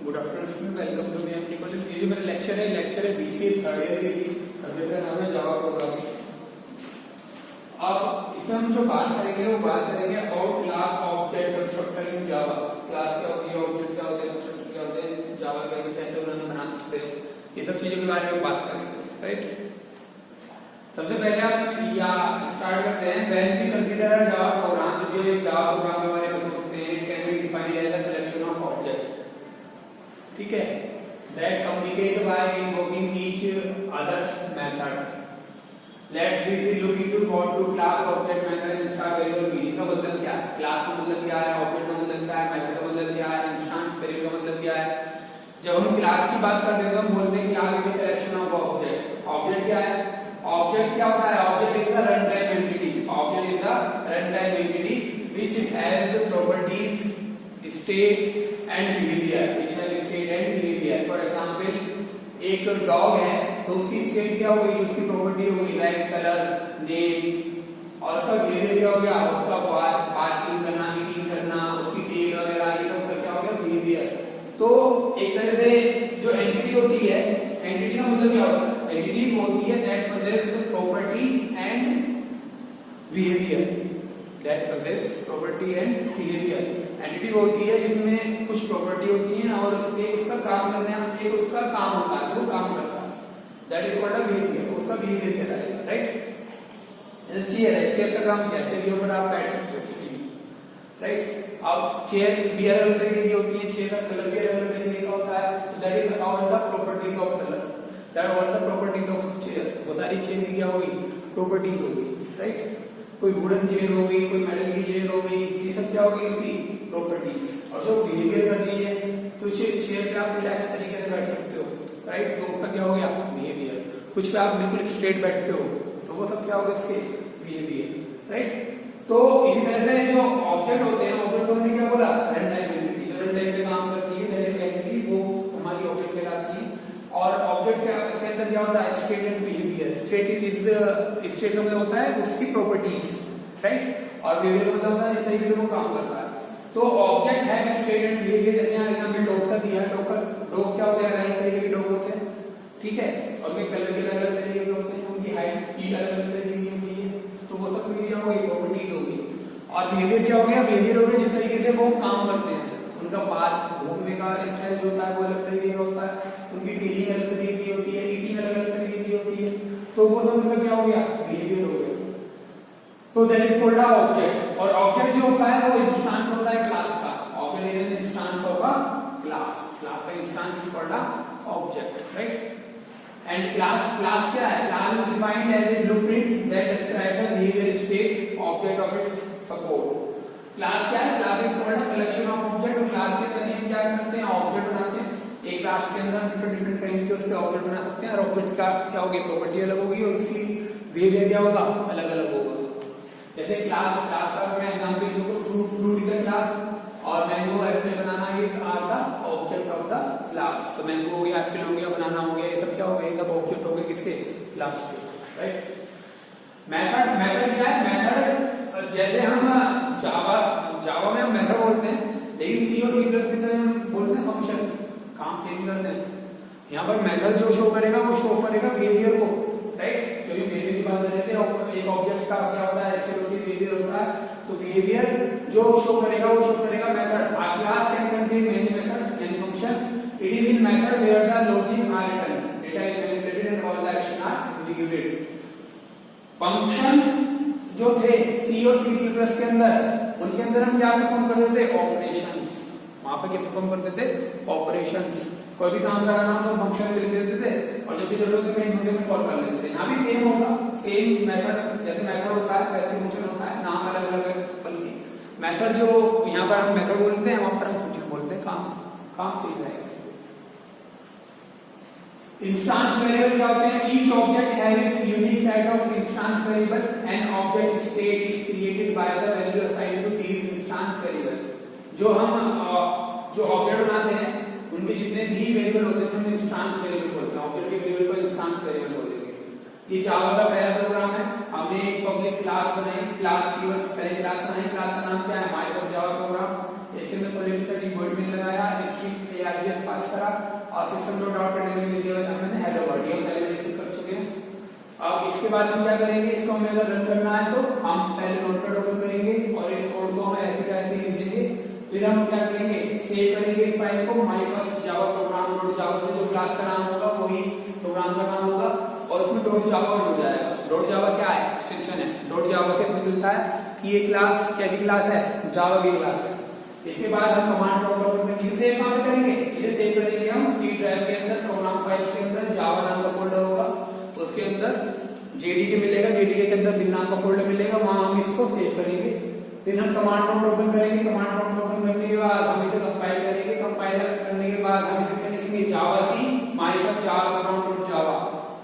Good afternoon student, welcome to BMT college. ये जो मेरा लेक्चर है बीसीए थर्ड ईयर की सब्जेक्ट का नाम है जावा प्रोग्रामिंग। अब इसमें हम जो बात करेंगे वो बात करेंगे about class object constructor in Java. Class क्या होती है, ऑब्जेक्ट क्या होते हैं, कंस्ट्रक्टर क्या होते हैं, जावा में कैसे उन्हें बना सकते हैं, ये सब चीजों के बारे में बात करेंगे। राइट, सबसे पहले आप या स्टार्ट करते हैं। When we consider Java program, जब ये जावा प्रोग्राम के बारे में सोचते हैं, can be defined as a collection of object, ठीक है, that communicate by invoking each others method. Let's we look into what to class object method and instance variable meaning का मतलब क्या है, क्लास का मतलब क्या है, ऑब्जेक्ट का मतलब क्या है, मेथड का मतलब क्या है, इंस्टेंस वेरिएबल का मतलब क्या है। जब हम क्लास की बात करते हैं तो हम बोलते हैं class is a collection of object. Object क्या है, ऑब्जेक्ट क्या होता है, object is the run time entity. Object is the run time entity which has properties, state and behaviour, which has state and behaviour. For example एक dog है तो उसकी state क्या होगी, उसकी प्रॉपर्टी होगी लाइक कलर, नेम, और उसका बिहेवियर क्या हो गया, उसका बार्किंग करना, ईटिंग करना, उसकी टेल वगैरह, ये सब का क्या हो गया, बिहेवियर। तो एक तरह से जो एंटिटी होती है, एंटिटी का मतलब क्या होता है, एंटिटी होती है that possess property and behavior, that possess property and behavior। Entity वो होती है जिसमें कुछ प्रॉपर्टी होती है और उसका काम करने, एक उसका काम होता है, वो काम करता है, that is called a behaviour, उसका बिहेवियर कहलाएगा। राइट, जैसे चेयर है, चेयर का काम क्या है, चेयर के ऊपर आप बैठ सकते हो, राइट। अब चेयर भी अलग अलग तरीके की होती है, चेयर का कलर भी अलग अलग तरीके का होता है, so that is all the properties of colour, that all the properties of chair. वो सारी चेयर की क्या होगी, प्रॉपर्टीज होगी। राइट, कोई वुडन चेयर हो गई, कोई मेटल की चेयर हो गई, ये सब क्या होगी, इसकी प्रॉपर्टीज। और जो बिहेवियर कर रही है, कुछ चेयर पे आप रिलैक्स तरीके से बैठ सकते हो, राइट, तो उसका क्या हो गया, बिहेवियर। कुछ पे आप बिल्कुल स्ट्रेट बैठते हो, तो वो सब क्या होगा, इसके बिहेवियर। राइट, तो इसी तरह से जो ऑब्जेक्ट होते हैं, ऑब्जेक्ट को हमने क्या बोला, रन टाइम एंटिटी। जो रन टाइम पे काम करती है दैट इज एंटिटी, वो हमारी ऑब्जेक्ट कहलाती है। और ऑब्जेक्ट के अंदर क्या होता है, state and behaviour. State is state का मतलब होता है उसकी प्रॉपर्टीज, राइट, और बिहेवियर का मतलब होता है जिस तरीके से वो काम करता है। तो ऑब्जेक्ट है स्टेट एंड बिहेवियर। जैसे यहाँ एग्जांपल डॉग का दिया, डॉग क्या होते हैं, अलग तरीके के डॉग होते हैं, ठीक है, और उनके कलर भी अलग अलग तरीके के होते हैं, उनकी हाइट भी अलग अलग तरीके की होती है, तो वो सब क्या होगी, प्रॉपर्टीज होगी। और बिहेवियर क्या हो गया, बिहेवियर हो गया जिस तरीके से वो काम करते हैं, उनका बात घूमने का स्टाइल जो होता है वो अलग तरीके का होता है, उनकी टीलिंग अलग तरीके की होती है, ईटिंग अलग अलग तरीके की होती है, तो वो सब उनका क्या हो गया, बिहेवियर हो गया। तो that is called a object. और ऑब्जेक्ट जो होता है वो इंस्टेंस होता है क्लास का। Object is an instance of a class, class का instance is called a object. Right, and class क्या है, class is defined as a blueprint that describes the behaviour state object of its support. Class क्या है, class is called a collection of object. और class के अंदर हम क्या करते हैं, ऑब्जेक्ट बनाते हैं। एक क्लास के अंदर डिफरेंट काइंड के उसके ऑब्जेक्ट बना सकते हैं, और ऑब्जेक्ट का क्या होगी, प्रॉपर्टी अलग होगी, और उसकी बिहेवियर क्या होगा, अलग अलग होगा। जैसे क्लास का मैं एग्जांपल दूं तो फ्रूट इज द क्लास, और mango, apple, banana is are the object of the class. तो मैंगो हो गया, एप्पल हो गया, बनाना हो गया, ये सब क्या हो गया, ये सब ऑब्जेक्ट हो गए किसके, क्लास के। राइट, मेथड क्या है, मेथड जैसे हम जावा में हम मेथड बोलते हैं, लेकिन सी और सी प्लस के अंदर हम बोलते हैं फंक्शन, काम सेम करते हैं। यहाँ पर मेथड जो शो करेगा वो शो करेगा बिहेवियर को। राइट, जो भी बिहेवियर की बात कर रहे थे, एक ऑब्जेक्ट का क्या होता है, ऐसे बिहेवियर होता है, तो बिहेवियर जो शो करेगा वो शो करेगा method. A class can contain many method and function. It is in method where the logic are written, data is manipulated and all the action are executed. Function जो थे सी और C plus के अंदर, उनके अंदर हम क्या परफॉर्म करते थे, ऑपरेशंस। वहां पे क्या परफॉर्म करते थे, ऑपरेशंस। कोई भी काम कराना हो तो फंक्शन में लिख देते थे, और जब भी जरूरत है फंक्शन में कॉल कर लेते थे। यहाँ भी सेम होगा, सेम मेथड, जैसे मेथड होता है वैसे फंक्शन होता है, नाम अलग अलग है, बल्कि मेथड जो यहाँ पर हम मेथड बोलते हैं, वहां पर हम फंक्शन बोलते हैं। काम सीख रहे हैं। इंस्टेंस वेरिएबल क्या होते हैं, each object has its unique set of instance variable and object state is created by the value assigned to these instance variable. जो हम जो ऑब्जेक्ट बनाते हैं उनके जितने भी वेरिएबल होते हैं उन्हें इंस्टेंस वेरिएबल बोलते हैं। ऑब्जेक्ट के वेरिएबल को इंस्टेंस वेरिएबल बोलेंगे। ये जावा का पहला प्रोग्राम है। हमने एक पब्लिक क्लास बनाई, क्लास कीवर्ड पहले क्लास बनाई, क्लास का नाम क्या है, माय जावा प्रोग्राम। इसके अंदर पब्लिक स्टैटिक वॉइड मेन लगाया, स्ट्रिंग आरजीएस पास और सिस्टम डॉट आउट प्रिंटलन लिखे हुए हमने हेलो वर्ल्ड, ये पहले डिस्कस कर चुके हैं। अब इसके बाद हम क्या करेंगे, इसको हमें अगर रन करना है तो हम पहले नोटपैड ओपन करेंगे और इस कोड को हम ऐसे का ऐसे लिख देंगे। फिर हम क्या करेंगे, सेव करेंगे इस फाइल को my first Java program dot जावा से, जो क्लास का नाम होगा वही प्रोग्राम का नाम होगा और उसमें डॉट जावा हो जाएगा। डॉट जावा क्या है, एक्सटेंशन है। डॉट जावा से पता चलता है कि ये क्लास कैसी क्लास है, जावा की क्लास है। इसके बाद हम कमांड प्रॉम्प्ट में इसे सेव कहां करेंगे, इसे सेव करेंगे हम सी ड्राइव के अंदर, प्रोग्राम फाइल्स के अंदर जावा नाम का फोल्डर होगा, उसके अंदर जेडीके मिलेगा, जेडीके के अंदर दिन नाम का फोल्डर मिलेगा, वहां हम इसको सेव करेंगे। फिर हम कमांड प्रॉम्प्ट ओपन करेंगे, कमांड प्रॉम्प्ट ओपन करने के बाद हम इसे कंपाइल करेंगे, कंपाइल करने के बाद हम इसे लिखेंगे javac my first Java program dot Java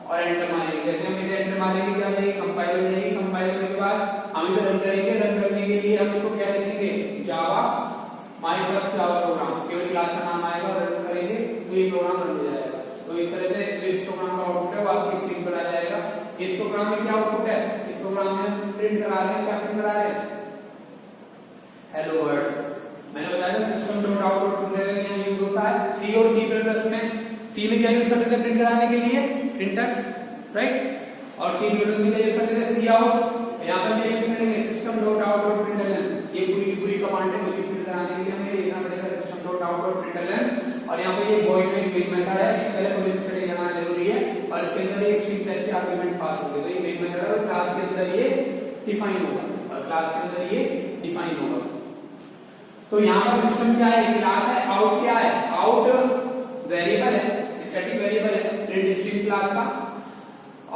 और एंटर मारेंगे। जैसे हम इसे एंटर मारेंगे क्या जाएगी, कंपाइल हो जाएगी। कंपाइल होने के बाद हम इसे रन करेंगे, रन करने के लिए हम इसको क्या लिखेंगे, जावा माय फर्स्ट जावा प्रोग्राम, केवल क्लास का नाम आएगा, रन करेंगे तो ये प्रोग्राम रन हो जाएगा। तो इस तरह से जो इस प्रोग्राम का आउटपुट है वो आपकी स्क्रीन पर आ जाएगा। इस प्रोग्राम में क्या आउटपुट है, इस प्रोग्राम में हम प्रिंट करा रहे हैं, क्या प्रिंट करा रहे हैं, हेलो वर्ल्ड। मैंने बताया सिस्टम डॉट आउट प्रिंटलन यहाँ यूज होता है। सी और सी प्लस में, सी में क्या यूज करते थे प्रिंट कराने के लिए, प्रिंटफ, राइट, और सी प्लस में क्या यूज करते थे, सी आउट। यहाँ पर क्या यूज करेंगे, सिस्टम डॉट आउट प्रिंटलन, ये पूरी कमांड है, कुछ प्रिंट कराने के लिए हमें लिखना पड़ेगा सिस्टम डॉट आउट प्रिंटलन। और यहाँ पे ये वॉइड में मेन मेथड है, इससे पहले पब्लिक स्टैटिक लगाना जरूरी है और इसके अंदर एक स्ट्रिंग टाइप के आर्गुमेंट पास होंगे। तो ये मेन मेथड है और क्लास के अंदर ये डिफाइन होगा और क्लास के अंदर ये डिफाइन होगा। तो यहाँ पर सिस्टम क्या है, क्लास है, आउट क्या है, आउट वेरिएबल है, स्टैटिक वेरिएबल है प्रिंट स्ट्रिंग क्लास का,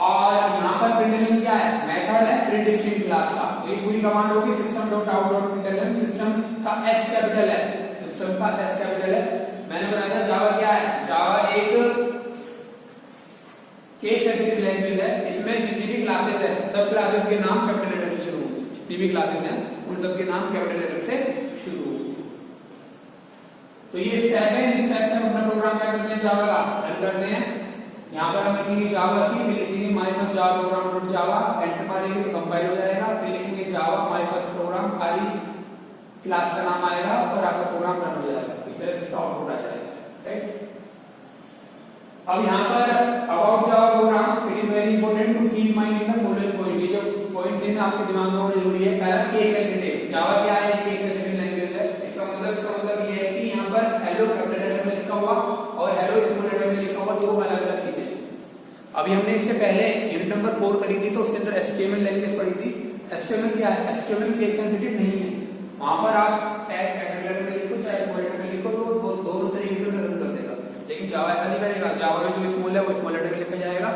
और यहाँ पर प्रिंटलन क्या है, मेथड है प्रिंट स्ट्रिंग क्लास का। तो ये पूरी कमांड होगी system dot out dot println. System का एस कैपिटल है, सिस्टम का एस कैपिटल है। मैंने बताया था जावा क्या है, जावा एक केस सेंसिटिव लैंग्वेज है। इसमें जितनी भी क्लासेस है सब क्लासेस के नाम कैपिटल लेटर से शुरू होंगे, जितनी भी क्लासेस हैं उन सब के नाम कैपिटल लेटर से शुरू होंगे। तो ये स्टेप है, इस स्टेप से हम अपना प्रोग्राम क्या करते हैं, जावा का रन करते हैं। यहाँ पर हम लिखेंगे जावा सी, फिर लिखेंगे my first Java program dot Java, enter मारेंगे तो कंपाइल हो जाएगा। फिर लिखेंगे जावा माय फर्स्ट प्रोग्राम, खाली क्लास का नाम आएगा और आपका प्रोग्राम रन हो जाएगा। इस तरह से इसका आउटपुट आ जाएगा, राइट। अब यहाँ पर about Java program, it is very important to keep mind in the following point. ये जो पॉइंट्स हैं आपके दिमाग में होना जरूरी है। पहला केस सेंसिटिव, जावा क्या है, केस सेंसिटिव लैंग्वेज है। इसका मतलब ये है कि यहाँ पर हेलो कैपिटल लेटर में लिखा हुआ और हेलो स्मॉल लेटर में लिखा हुआ, दो अलग अलग चीजें। अभी हमने इससे पहले यूनिट नंबर 4 करी थी तो उसके अंदर HTML लैंग्वेज पढ़ी थी। HTML क्या है, HTML केस सेंसिटिव नहीं है। वहां पर आप टैग कैपिटल लेटर में लिखो चाहे स्मॉल लेटर में लिखो तो दोनों तरीके से रन कर देगा। लेकिन जावा ऐसा नहीं करेगा, जावा में जो स्मॉल है वो स्मॉल लेटर में लिखा जाएगा,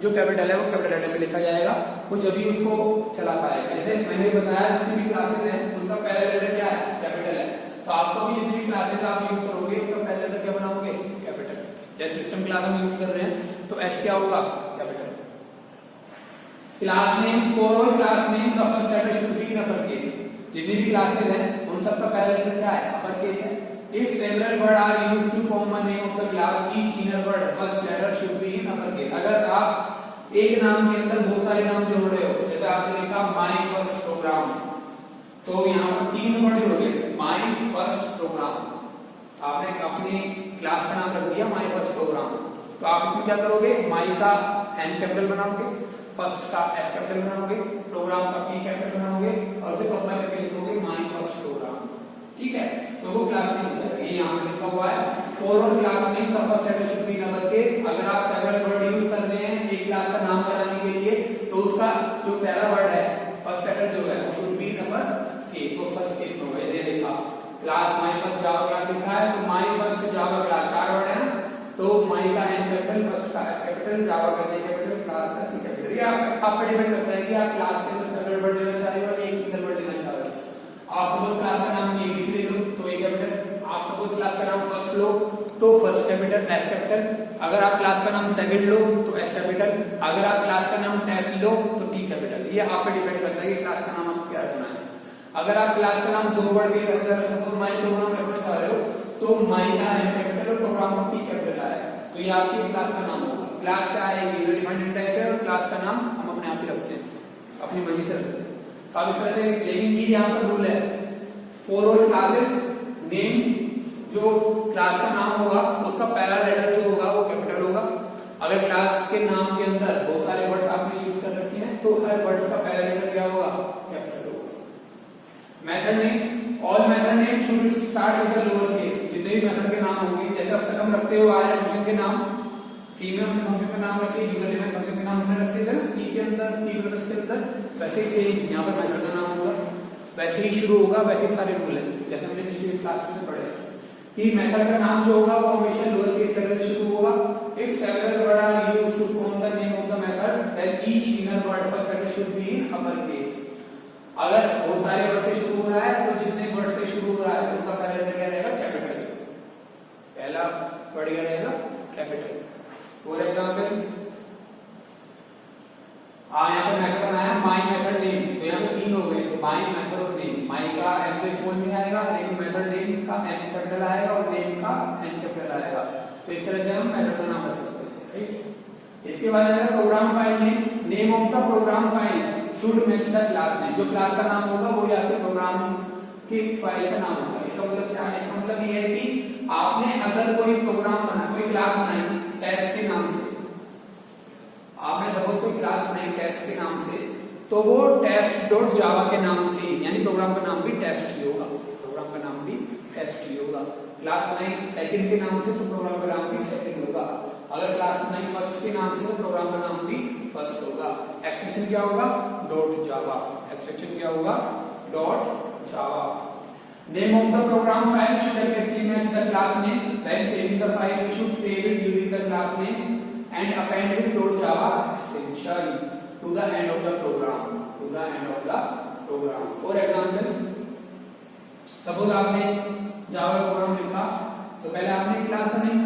जो कैपिटल है वो कैपिटल लेटर में लिखा जाएगा, वो जब भी उसको चला पाएगा। जैसे मैंने बताया जितनी भी क्लासेस हैं उनका पहला लेटर क्या है, कैपिटल है। तो आपको भी जितनी भी क्लासेस आप यूज करोगे उनका पहला लेटर क्या बनाओगे, कैपिटल। जैसे सिस्टम क्लास हम यूज कर रहे हैं तो एस क्या होगा, capital. Class name, for all class name का first letter should be in upper case. जितनी भी क्लासेस हैं उन सबका पहला लेटर क्या है, अपर केस है। If several words are used to form a name of the class, each inner word first letter should be in upper case. अगर आप एक नाम के अंदर बहुत सारे नाम जोड़ रहे हो, जैसे आपने लिखा माय फर्स्ट प्रोग्राम, तो यहाँ पर 3 वर्ड जुड़ गए, माय फर्स्ट प्रोग्राम। आपने अपनी क्लास का नाम रख दिया माय फर्स्ट प्रोग्राम, तो आप इसमें क्या करोगे, माय का एन कैपिटल बनाओगे, फर्स्ट का एफ कैपिटल बनाओगे, प्रोग्राम का पी कैपिटल बनाओगे और उसे कंपाइल करके लिखोगे माय फर्स्ट प्रोग्राम। ठीक है, तो वो क्लास नेम है, ये यहाँ पे लिखा हुआ है फॉर ऑल क्लास नेम का first letter should be in upper case. अगर आप सेवरल वर्ड यूज कर रहे हैं एक क्लास का नाम बनाने के लिए तो उसका जो पहला वर्ड है फर्स्ट लेटर जो है वो should be in upper case, वो फर्स्ट केस होगा। ये देखा class my first Java class लिखा है तो my first Java class 4 word है ना, तो माय का एन कैपिटल, फर्स्ट का एफ कैपिटल, जावा का जे कैपिटल, क्लास का सी कैपिटल। ये आप पर डिपेंड करता है कि आप क्लास के अंदर सेवरल वर्ड लेना चाह रहे हो या एक सिंगल वर्ड लेना चाह रहे हो। आप सपोज क्लास का नाम एबीसी ले लो तो ए कैपिटल, आप सपोज क्लास का नाम फर्स्ट लो तो फर्स्ट कैपिटल एफ कैपिटल, अगर आप क्लास का नाम सेकंड लो तो एस कैपिटल, अगर आप क्लास का नाम टेस्ट लो तो टी कैपिटल। ये आप पे डिपेंड करता है कि क्लास का नाम आपको क्या रखना है। अगर आप क्लास का नाम 2 वर्ड के अंदर सपोज माय प्रोग्राम रखना चाह रहे हो तो माय का एन कैपिटल और प्रोग्राम का पी कैपिटल आएगा, तो ये आपकी क्लास का नाम होगा। क्लास क्या है, यूजर डिफाइंड टाइप है और क्लास का नाम हम अपने आप ही रखते हैं, अपनी मर्जी से रखते हैं। तो आप इस तरह से, लेकिन ये यहाँ पर रूल है फॉर ऑल क्लासेस नेम, जो क्लास का नाम होगा उसका पहला लेटर जो method name, all method name should start with the lower case. जितने भी मेथड के नाम होंगे, जैसे अब तक हम रखते हुए आ रहे हैं फंक्शन के नाम, सी में हमने फंक्शन का नाम रखे, यूजर में फंक्शन के नाम हमने रखे थे ना, ई के अंदर, सी प्लस के अंदर, वैसे ही सेम यहाँ पर मेथड का नाम होगा, वैसे ही शुरू होगा, वैसे ही सारे रूल हैं जैसे हमने पिछली क्लास में पढ़े कि मेथड का नाम जो होगा वो हमेशा लोअर केस लेटर से शुरू होगा। If several word are used to form the name of the method then each inner word first letter should be in upper case. अगर बहुत सारे वर्ड से शुरू हो रहा है तो जितने वर्ड से शुरू हो रहा है उनका पहला लेटर क्या रहेगा, कैपिटल। पहला वर्ड क्या रहेगा, कैपिटल। फॉर एग्जांपल यहाँ पर मेथड बनाया माय मेथड नेम, तो यहाँ पे तीन हो गए, माय मेथड और नेम। माय का एम तो स्मॉल में आएगा, लेकिन मेथड नेम का एम कैपिटल आएगा और नेम का एन कैपिटल आएगा। तो इस तरह से हम मेथड का नाम रख सकते हैं, राइट। इसके बाद है program file name, name of the program file should match the class name. जो क्लास का नाम होगा वो आपके प्रोग्राम की फाइल का नाम होगा। इसका मतलब क्या है, इसका मतलब ये है कि आपने अगर कोई प्रोग्राम बना, कोई क्लास बनाई टेस्ट के नाम से, आपने सपोज कोई क्लास बनाई टेस्ट के नाम से, तो वो टेस्ट डॉट जावा के नाम से, यानी प्रोग्राम का नाम भी टेस्ट ही होगा, प्रोग्राम का नाम भी टेस्ट ही होगा। क्लास बनाई सेकंड के नाम से तो प्रोग्राम का नाम भी सेकंड होगा। अगर क्लास बनाई फर्स्ट के नाम से तो प्रोग्राम का नाम भी फर्स्ट होगा। एक्सटेंशन क्या होगा, डॉट जावा। एक्सटेंशन क्या होगा, dot Java. Name of the program file should exactly match the class name. When saving the file, you should save it using the class name and append with .java extension to the end of the program. To the end of the program. For example, suppose आपने Java programme लिखा, तो पहले आपने class बनाई।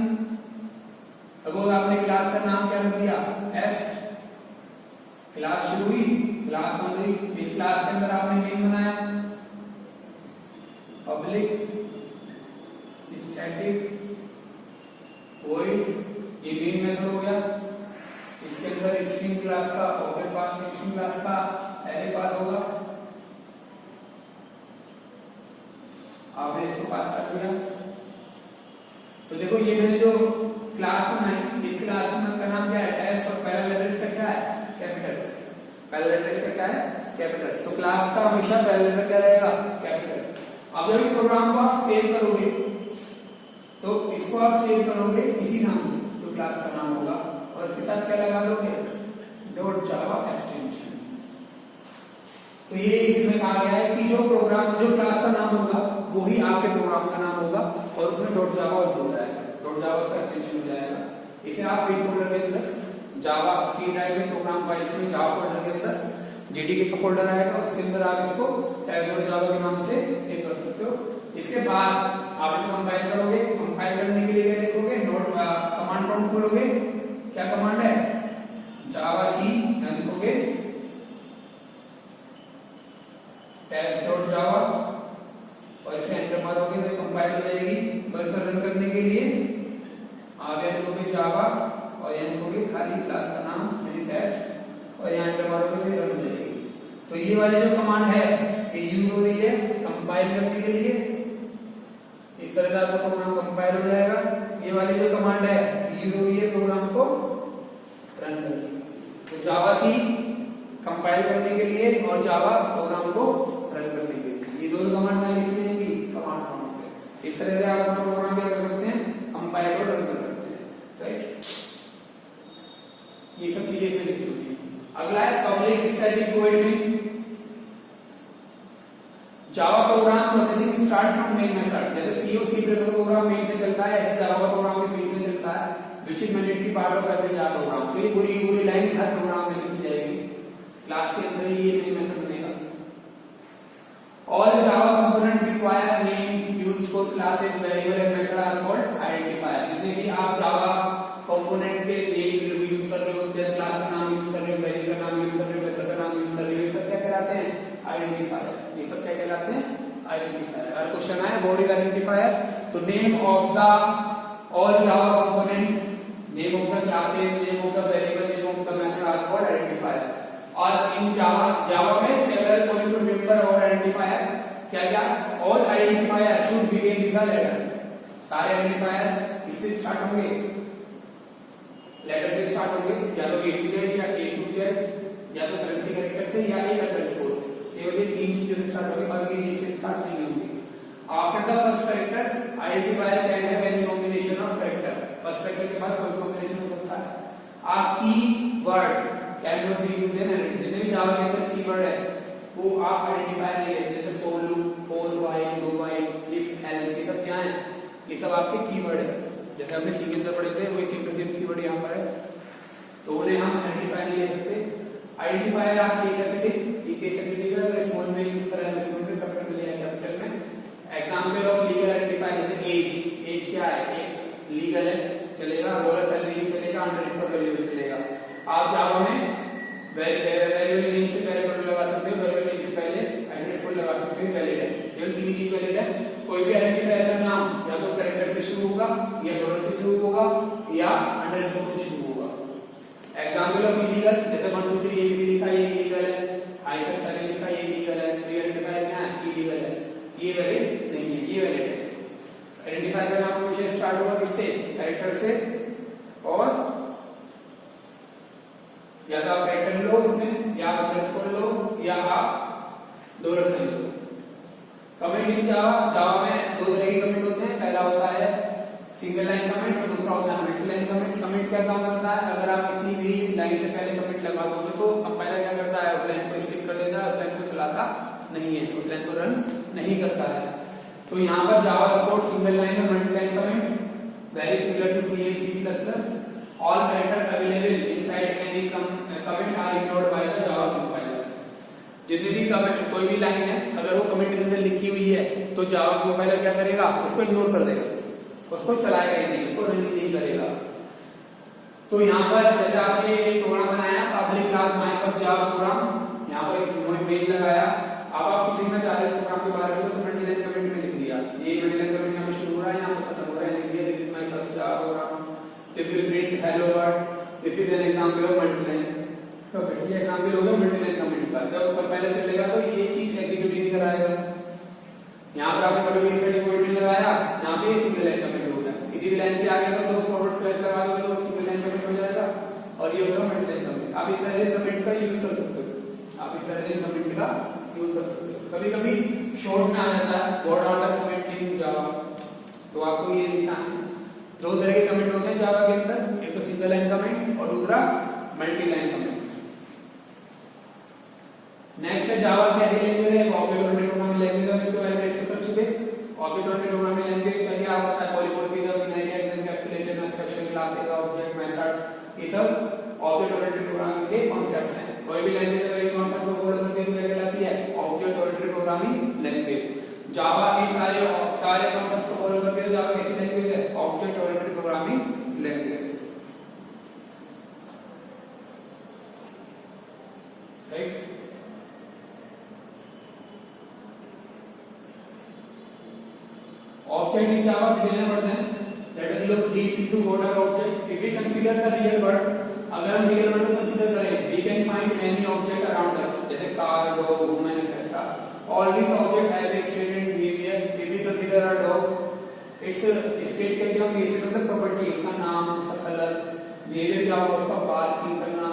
suppose आपने class का नाम क्या रख दिया, f। क्लास शुरू हुई, क्लास बन गई। इस क्लास के अंदर आपने मेन बनाया, पब्लिक स्टैटिक वॉइड, ये मेन मेथड हो गया। इसके अंदर स्ट्रिंग क्लास का ऑब्जेक्ट पास, स्ट्रिंग क्लास का एरे पास होगा, आपने इसको पास कर दिया। तो देखो ये मैंने जो क्लास बनाई, इस क्लास का नाम क्या है, टेस्ट, और पहला लेटर इसका क्या है, कैपिटल। पहला लेटर इसका क्या है, कैपिटल। तो क्लास का हमेशा पहला लेटर क्या रहेगा, कैपिटल। अब जब इस प्रोग्राम को आप सेव करोगे तो इसको आप सेव करोगे इसी नाम से, जो क्लास का नाम होगा, और इसके साथ क्या लगा दोगे, डॉट जावा एक्सटेंशन। तो ये इसमें कहा गया है कि जो प्रोग्राम, जो क्लास का नाम होगा वो ही आपके प्रोग्राम का नाम होगा, और उसमें डॉट जावा हो जाएगा, डॉट जावा का एक्सटेंशन हो जाएगा। इसे आप बिन फोल्डर के अंदर जावा सी ड्राइव में प्रोग्राम फाइल्स में जावा फोल्डर के अंदर जेडीके का फोल्डर आएगा, उसके अंदर आप इसको टैब.java के नाम से सेव कर सकते हो। इसके बाद आप इसको कंपाइल करोगे, कंपाइल करने के लिए क्या लिखोगे, नोट कमांड प्रॉम्प्ट खोलोगे, क्या कमांड है, जावा सी, यहाँ लिखोगे test.java और इसे एंटर मारोगे तो कंपाइल हो जाएगी। कर्सर रन करने के लिए आप यहाँ लिखोगे जावा और यहाँ लिखोगे खाली क्लास का नाम यानी टेस्ट, और यहाँ एंटर मारोगे तो रन हो जाएगी। तो ये वाली जो कमांड है ये यूज हो रही है कंपाइल करने के लिए, इस तरह से आपका प्रोग्राम कंपाइल हो जाएगा। ये वाली जो कमांड है यूज हो रही है प्रोग्राम को रन करने के लिए। तो जावा सी कंपाइल करने के लिए और जावा प्रोग्राम को रन करने के लिए, ये दोनों कमांड मैं लिख देंगी कमांड प्रॉम्प्ट पे। इस तरह से आप अपना प्रोग्राम क्या कर सकते हैं, कंपाइल और रन कर सकते हैं, राइट। ये सब चीजें इसमें लिखी हुई है। अगला है public static void main. Java program processing start from main method. जैसे सी और सी प्लस प्रोग्राम मेन से चलता है, ऐसे जावा प्रोग्राम भी मेन से चलता है, which is mandatory part of every Java program. तो ये पूरी लाइन हर प्रोग्राम में लिखी जाएगी, क्लास के अंदर ही ये मेन मेथड बनेगा। All Java component require name used for classes variable and method are called identifier. जितने भी आप जावा कंपोनेंट के नेम यूज कर रहे हो, जैसे क्लास का नाम यूज कर रहे हो, वेरिएबल का नाम यूज कर रहे हो, मेथड का नाम यूज कर रहे हो, ये सब क्या कहलाते हैं, आइडेंटिफायर। ये सब क्या कहलाते हैं, आइडेंटिफायर। अगर क्वेश्चन आए व्हाट इज आइडेंटिफायर, तो name of the all Java component, name of the classes, name of the variable, name of the method are called identifier. और इन जावा में सेवरल गोइंग टू रिमेंबर और identifier क्या all identifier should begin with the letter. सारे identifier इससे start होंगे, letter से start होंगे, या तो A to Z या A to Z, या तो करेंसी कैरेक्टर से या एक अदर सोर्स से। केवल ये 3 चीजों से स्टार्ट होगी, बाकी चीज से स्टार्ट नहीं होगी। After the first character identifier can have any combination of character. First character के बाद कोई कॉम्बिनेशन हो सकता है। A keyword can not be used in any, जितने भी जावा के अंदर कीवर्ड है वो आप आइडेंटिफायर नहीं ले सकते, जैसे for loop, for while, do while, if, else, ये सब क्या है? ये सब आपके कीवर्ड है। जैसे हमने सी के अंदर पढ़े थे वही सेम टू सेम कीवर्ड यहाँ पर है, तो उन्हें हम आइडेंटिफायर नहीं ले सकते। आइडेंटिफायर आप केस सेंसिटिव है, अगर स्मॉल में यूज करें तो स्मॉल में, कैपिटल में या कैपिटल में। एग्जांपल ऑफ लीगल आइडेंटिफायर जैसे एज, एज क्या है? एक लीगल है, चलेगा, डॉलर सैलरी चलेगा, अंडरस्कोर वैल्यू भी चलेगा। आप जावा में वेरिएबल नेम से पहले बटन लगा सकते हो, वेरिएबल नेम से पहले अंडरस्कोर लगा सकते हो, वैलिड है। केवल तीन चीज वैलिड है। कोई भी आइडेंटिफायर का नाम या तो कैरेक्टर से शुरू होगा, या डॉलर से शुरू होगा, या अंडरस्कोर से शुरू होगा। एग्जांपल ऑफ इलीगल जैसे 1 2 3 ABC लिखा है, ये इलीगल है। हाइफन साइलेंट लिखा है, ये इलीगल है। तो ये आइडेंटिफायर क्या है? इलीगल है, ये वैलिड नहीं है, ये वैलिड है। आइडेंटिफायर का नाम हमेशा स्टार्ट होगा किससे? कैरेक्टर से, और या तो आप कैरेक्टर लो उसमें, या आप अंडरस्कोर लो, या आप डॉलर साइन लो। कमेंट इन जावा, जावा में दो तरह के कमेंट होते हैं। पहला होता है सिंगल लाइन कमेंट और दूसरा होता है मल्टी लाइन कमेंट। कमेंट क्या काम करता है? अगर आप किसी भी लाइन से पहले कमेंट लगा दोगे तो कंपाइलर क्या करता है? उस लाइन को स्किप कर देता है, उस लाइन को चलाता नहीं है, उस लाइन को रन नहीं करता है। तो यहाँ पर जावा सपोर्ट सिंगल लाइन और multi line comment, very similar to C and C++। All character available inside any comment are ignored by the Java compiler. जितने भी कमेंट, कोई भी लाइन है अगर वो कमेंट के अंदर लिखी हुई है तो जावा कंपाइलर क्या करेगा? उसको इग्नोर कर देगा, उसको चलाएगा ही नहीं, उसको रन नहीं करेगा। तो यहाँ पर जैसे आपने एक प्रोग्राम बनाया public class my first Java programme, यहाँ पर एक पेज लगाया। अब आप कुछ लिखना चाह रहे हैं इस प्रोग्राम के बारे में, तो मल्टी लाइन कमेंट में लिख दिया। ये मल्टी लाइन कमेंट यहाँ पे शुरू हो रहा है, यहाँ पे खत्म हो रहा है, लिख दिया this is my first Java programme, this will print hello world, this is an example of multi line. तो ये एग्जांपल होगा मल्टी लाइन कमेंट का। जब कंपाइलर चलेगा तो ये चीज एग्जीक्यूट नहीं कराएगा। यहाँ पर आपने कभी एक कोड नहीं लगाया, यहाँ पे सिंगल लाइन कमेंट हो गया। किसी भी लाइन पे आ गया तो दो फॉरवर्ड स्लैश लगा दोगे तो सिंगल लाइन कमेंट हो जाएगा, और ये होगा मल्टी लाइन कमेंट। आप इस तरह कमेंट का यूज कर सकते हो, आप इस तरह कमेंट का यूज कर सकते हो। कभी कभी शॉर्ट में आ जाता है वर्ड ऑर्डर कमेंट इन जावा, तो आपको ये लिखना है। दो तरह के कमेंट होते हैं जावा के अंदर, एक तो सिंगल लाइन कमेंट और दूसरा मल्टी लाइन कमेंट। नेक्स्ट है जावा क्या लैंग्वेज है? Object oriented programming language. हम इसको पहले डिस्कस कर चुके। ऑब्जेक्ट ओरिएंटेड प्रोग्रामिंग लैंग्वेज का क्या होता है? Polymorphism, inheritance, encapsulation, abstraction, classes, object, method, ये सब ऑब्जेक्ट ओरिएंटेड प्रोग्रामिंग के कॉन्सेप्ट्स हैं। कोई भी लैंग्वेज अगर इन कॉन्सेप्ट्स को फॉलो करती है तो क्या कहलाती है? Object oriented programming language. Java इन सारे कॉन्सेप्ट्स को फॉलो करती है तो जावा कैसी लैंग्वेज है? Object oriented programming language, right. Object in Java detail में पढ़ते हैं। Let us look deep into what are object. If we consider the real world, अगर हम रियल वर्ल्ड को कंसीडर करें, we can find many objects around us, जैसे car, dog, woman, etc. All these objects have a state and behavior. If we consider a dog, its state क्या क्या होगी? इसका मतलब प्रॉपर्टी, उसका नाम, उसका कलर, बिहेवियर क्या होगा? उसका बार्किंग करना,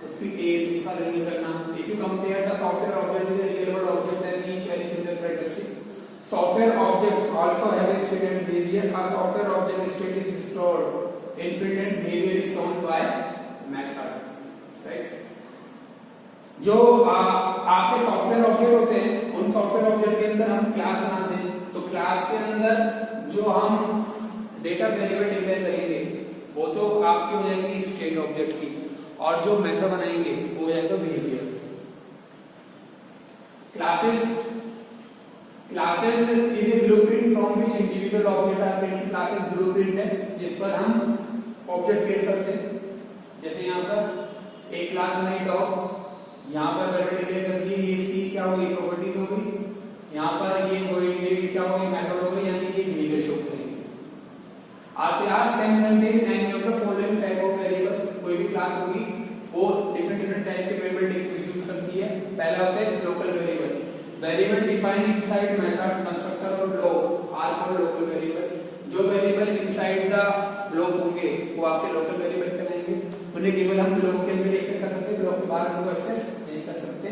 उसकी टेल, उसका रनिंग करना। If you compare the software object with the real world object, then each has similar characteristics. Software object also have a state and behavior. A software object state is stored. Infinite and behavior is shown by method. Right? जो आपके software object होते हैं, उन software object के अंदर हम class बनाते हैं। तो क्लास के अंदर जो हम डेटा वेरिएबल डिक्लेयर करेंगे वो तो आपकी हो जाएगी स्टेट ऑब्जेक्ट की, और जो मेथड बनाएंगे वो हो जाएगा behaviour. Classes is a blueprint from which individual object are created. Classes blueprint है जिस पर हम ऑब्जेक्ट क्रिएट करते हैं। जैसे यहाँ पर एक क्लास बनाई डॉग, यहाँ पर वेरिएबल डिक्लेयर कर दिए, ये इसकी क्या होगी? प्रॉपर्टीज हो गई। यहाँ पर ये कोई क्या होगी? मेथड हो गई, यानी कि बिहेवियर शो करेंगे। A class can contain any of the following type of variable. कोई भी क्लास होगी वो डिफरेंट टाइप के वेरिएबल यूज करती है। पहला होता है local variable. Variable define inside method, constructor और block are called local variable. जो वेरिएबल इनसाइड द ब्लॉक होंगे वो आपके लोकल वेरिएबल कहलाएंगे। उन्हें केवल हम ब्लॉक के अंदर एक्सेस कर सकते हैं, ब्लॉक के बाहर उनको एक्सेस नहीं कर सकते।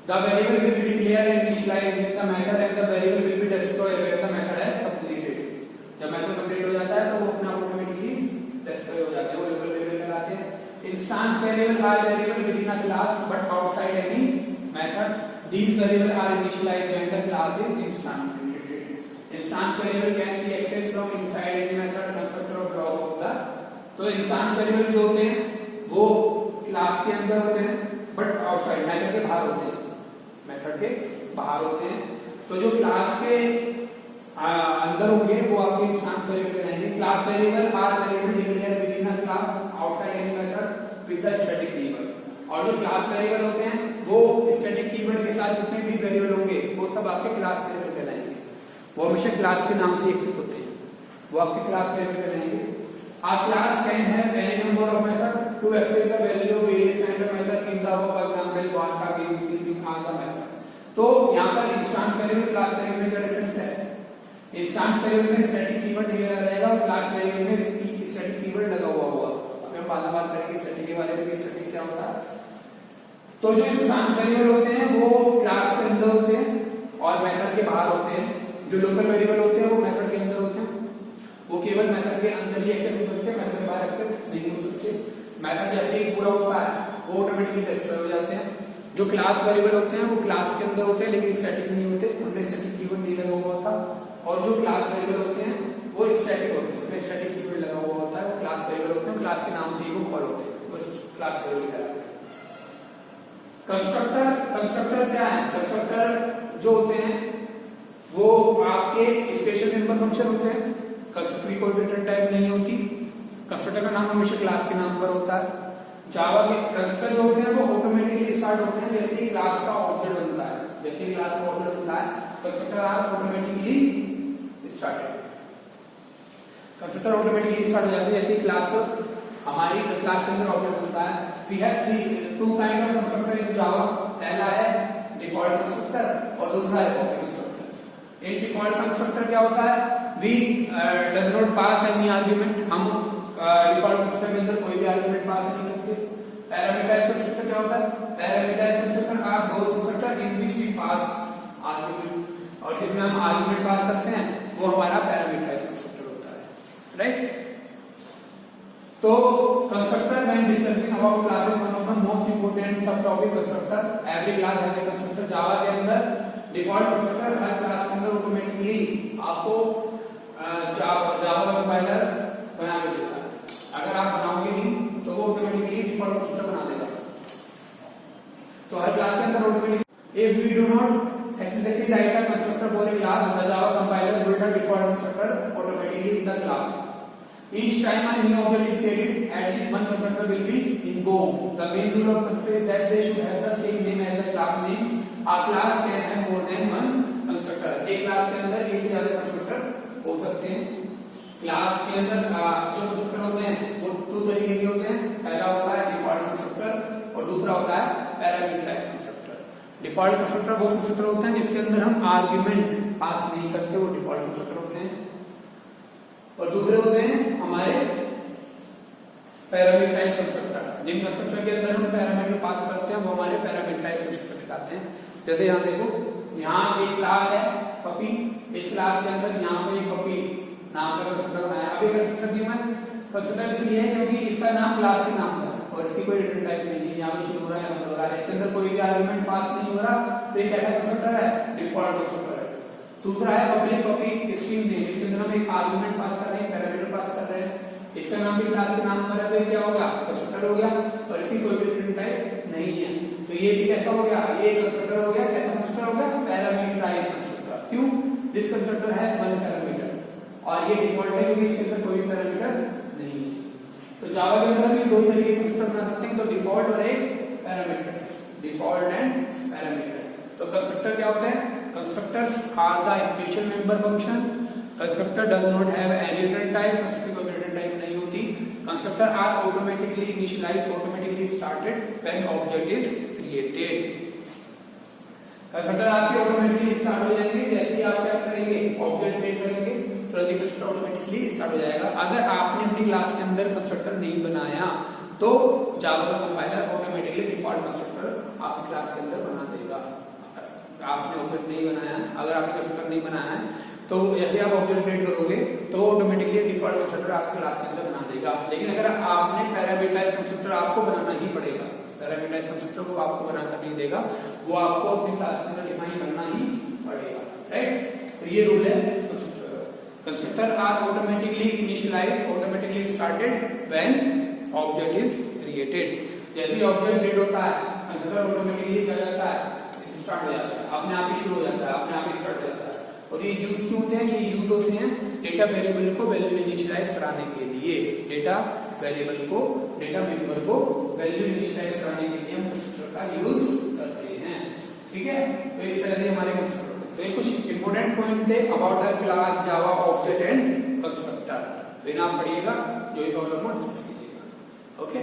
The variable will be declared and initialized with the method and the variable will be destroyed when the method has completed. जब मेथड कंप्लीट हो जाता है तो वो अपना ऑटोमेटिकली डिस्ट्रॉय हो जाते हैं, वो लोकल वेरिएबल कहलाते हैं. Instance variable are variable within a class but outside any method. These variables are initialized when the class is instantiated. Instance variable can be accessed from inside any method, constructor or block of the. तो instance variable जो होते हैं वो class के अंदर होते हैं but outside method के बाहर होते हैं, मेथड के बाहर होते हैं. तो जो क्लास के अंदर होंगे वो आपके इंस्टेंस वेरिएबल कहलाएंगे. Class variable are variable declared within a class outside any method with the static keyword. और जो क्लास वेरिएबल होते हैं वो स्टैटिक कीवर्ड के साथ जितने भी वेरिएबल होंगे वो सब आपके क्लास वेरिएबल कहलाएंगे. वो हमेशा क्लास के नाम से एक्सेस होते हैं, वो आपके क्लास वेरिएबल कहलाएंगे. A class can have any number of methods to access the value of various kind of method in the above example. one का game using all the method. तो यहाँ पर इंस्टेंस वेरिएबल क्लास वेरिएबल का difference है. Instance variable में static keyword दिया रहेगा और क्लास वेरिएबल में स्टैटिक कीवर्ड लगा हुआ होगा. अब हम बात करेंगे स्टैटिक के बारे में. स्टैटिक क्या होता है? तो जो इंस्टेंस वेरिएबल होते हैं वो क्लास के अंदर होते हैं और मेथड के बाहर होते हैं. जो लोकल वेरिएबल होते हैं वो मेथड के अंदर होते हैं, वो केवल मेथड के अंदर ही एक्सेस हो सकते हैं, मेथड के बाहर एक्सेस नहीं हो सकते. मेथड जैसे ही पूरा होता है वो ऑटोमेटिकली डिस्ट्रॉय हो जाते हैं. जो क्लास वेरिएबल होते हैं वो क्लास के अंदर होते हैं लेकिन स्टैटिक नहीं होते, उनमें स्टैटिक कीवर्ड नहीं लगा हुआ होता. और जो क्लास वेरिएबल होते हैं वो स्टैटिक होते हैं, उनमें स्टैटिक कीवर्ड लगा हुआ होता है. वो क्लास वेरिएबल होते हैं, क्लास के नाम से ही वो कॉल होते हैं, वो क्लास वेरिएबल कहलाते हैं. कंस्ट्रक्टर क्या है? कंस्ट्रक्टर जो होते हैं वो आपके स्पेशल मेंबर फंक्शन होते हैं. कंस्ट्रक्टर की कोई रिटर्न टाइप नहीं होती. कंस्ट्रक्टर का नाम हमेशा क्लास के नाम पर होता है. जावा के कंस्ट्रक्टर जो होते हैं वो ऑटोमेटिकली स्टार्ट होते हैं जैसे ही क्लास का ऑब्जेक्ट बनता है. जैसे ही क्लास का ऑब्जेक्ट बनता है constructor are automatically started. Constructor automatically start हो जाते हैं जैसे ही क्लास हमारी क्लास के अंदर ऑब्जेक्ट बनता है. We have two kind of constructor in Java. पहला है डिफॉल्ट कंस्ट्रक्टर और दूसरा है object constructor. In default constructor क्या होता है? We does not pass any argument. हम डिफॉल्ट कंस्ट्रक्टर के अंदर कोई भी आर्गुमेंट पास नहीं करते. पैरामीटराइज्ड कंस्ट्रक्टर क्या होता है? Parameterised constructor are those constructor in which we pass argument, और जिसमें हम आर्गुमेंट पास करते हैं वो हमारा पैरामीटराइज्ड कंस्ट्रक्टर होता है. राइट? तो constructor when discussing about classes one of the most important sub topic constructor. Every class has a constructor. Java के अंदर डिफॉल्ट कंस्ट्रक्टर हर क्लास के अंदर ऑटोमेटिकली आपको जावा कंपाइलर बना के देता है. अगर आप बनाओगे नहीं तो वो ऑटोमेटिकली डिफॉल्ट कंस्ट्रक्टर बना देगा. तो हर क्लास के अंदर automatically if we do not explicitly write a constructor for a class the Java compiler will the default constructor automatically in the class. Each time a new object is created, at least one constructor will be invoked. The main rule of constructor is that they should have the same name as the class name. A class can have more than one constructor. एक class के अंदर एक से ज्यादा constructor हो सकते हैं. Class के अंदर जो कंस्ट्रक्टर होते हैं वो दो तरीके के होते हैं. पहला होता है डिफॉल्ट कंस्ट्रक्टर और दूसरा होता है पैरामीटराइज्ड कंस्ट्रक्टर. डिफॉल्ट कंस्ट्रक्टर वो कंस्ट्रक्टर होते हैं जिसके अंदर हम आर्गुमेंट पास नहीं करते, वो डिफॉल्ट कंस्ट्रक्टर होते हैं. और दूसरे होते हैं हमारे पैरामीटराइज्ड कंस्ट्रक्टर. जिन कंस्ट्रक्टर के अंदर हम पैरामीटर पास करते हैं वो हमारे पैरामीटराइज्ड कंस्ट्रक्टर कहलाते हैं. जैसे यहाँ देखो, यहाँ एक क्लास है पपी. इस क्लास के अंदर यहाँ पे एक पपी नाम का कंस्ट्रक्टर बनाया. अब ये कंस्ट्रक्टर की मैं कंस्ट्रक्टर इसलिए है क्योंकि इसका नाम क्लास के नाम का है और इसकी कोई रिटर्न टाइप नहीं है. यहाँ पे शुरू हो रहा है, बंद हो रहा है, इसके अंदर कोई भी आर्गुमेंट पास नहीं हो रहा, तो ये कैसा कंस्ट्रक्टर है? डिफॉल्ट कंस्ट्रक्टर है. दूसरा है पब्लिक पपी स्ट्रीम नेम. इसके अंदर हम एक आर्गुमेंट पास कर रहे हैं, पैरामीटर पास कर रहे हैं. इसका नाम भी क्लास के नाम पर है तो ये क्या होगा? कंस्ट्रक्टर हो गया और इसकी कोई भी रिटर्न टाइप नहीं है. तो ये भी कैसा हो गया? ये कंस्ट्रक्टर हो गया. कैसा कंस्ट्रक्टर हो गया? Parameterised constructor. क्यों? दिस कंस्ट्रक्टर है वन पैरामीटर और ये डिफॉल्ट है क्योंकि इसके अंदर कोई पैरामीटर नहीं है. तो जावा के अंदर भी दो तरीके के कंस्ट्रक्टर बना सकते हैं, तो डिफॉल्ट और एक पैरामीटर. Default and parameter. तो कंस्ट्रक्टर क्या होते हैं? Constructors are the special member function. Constructor does not have any return type. Constructor कोई return type नहीं होती. Constructor are automatically initialized, automatically started when object is created. Constructor आपके automatically start हो जाएंगे जैसे ही आप क्या करेंगे? Object create करेंगे तुरंत ही constructor automatically start हो जाएगा. अगर आपने अपनी क्लास के अंदर constructor नहीं बनाया तो जावा का कंपाइलर ऑटोमेटिकली डिफॉल्ट कंस्ट्रक्टर आपकी क्लास के अंदर बना देगा। आपने ऑब्जेक्ट नहीं बनाया है, अगर आपने कंस्ट्रक्टर नहीं बनाया है तो जैसे आप ऑब्जेक्ट क्रिएट करोगे तो ऑटोमेटिकली डिफॉल्ट कंस्ट्रक्टर आपकी क्लास के अंदर बना देगा। लेकिन अगर आपने पैरामीटराइज्ड कंस्ट्रक्टर आपको बनाना ही पड़ेगा, पैरामीटराइज्ड कंस्ट्रक्टर को आपको बनाकर नहीं देगा, वो आपको अपनी क्लास के अंदर डिफाइन करना ही पड़ेगा, राइट। तो ये रूल है constructor are automatically initialised automatically started when object is created. जैसे ही ऑब्जेक्ट क्रिएट होता है कंस्ट्रक्टर ऑटोमेटिकली क्या जाता है, स्टार्ट हो जाता है, अपने आप ही शुरू हो जाता है, अपने आप ही स्टार्ट हो जाता है। और ये यूज क्यों होते हैं, ये यूज होते हैं डेटा वेरिएबल को वैल्यू इनिशियलाइज कराने के लिए, डेटा वेरिएबल को डेटा मेंबर को वैल्यू इनिशियलाइज कराने के लिए हम कंस्ट्रक्टर का यूज करते हैं, ठीक है। तो इस तरह से हमारे कंस्ट्रक्टर, तो ये कुछ इंपोर्टेंट पॉइंट थे about the class Java object and constructor. तो इन्हें आप पढ़िएगा, जो भी प्रॉब्लम हो डिस्कस कीजिएगा। ओके।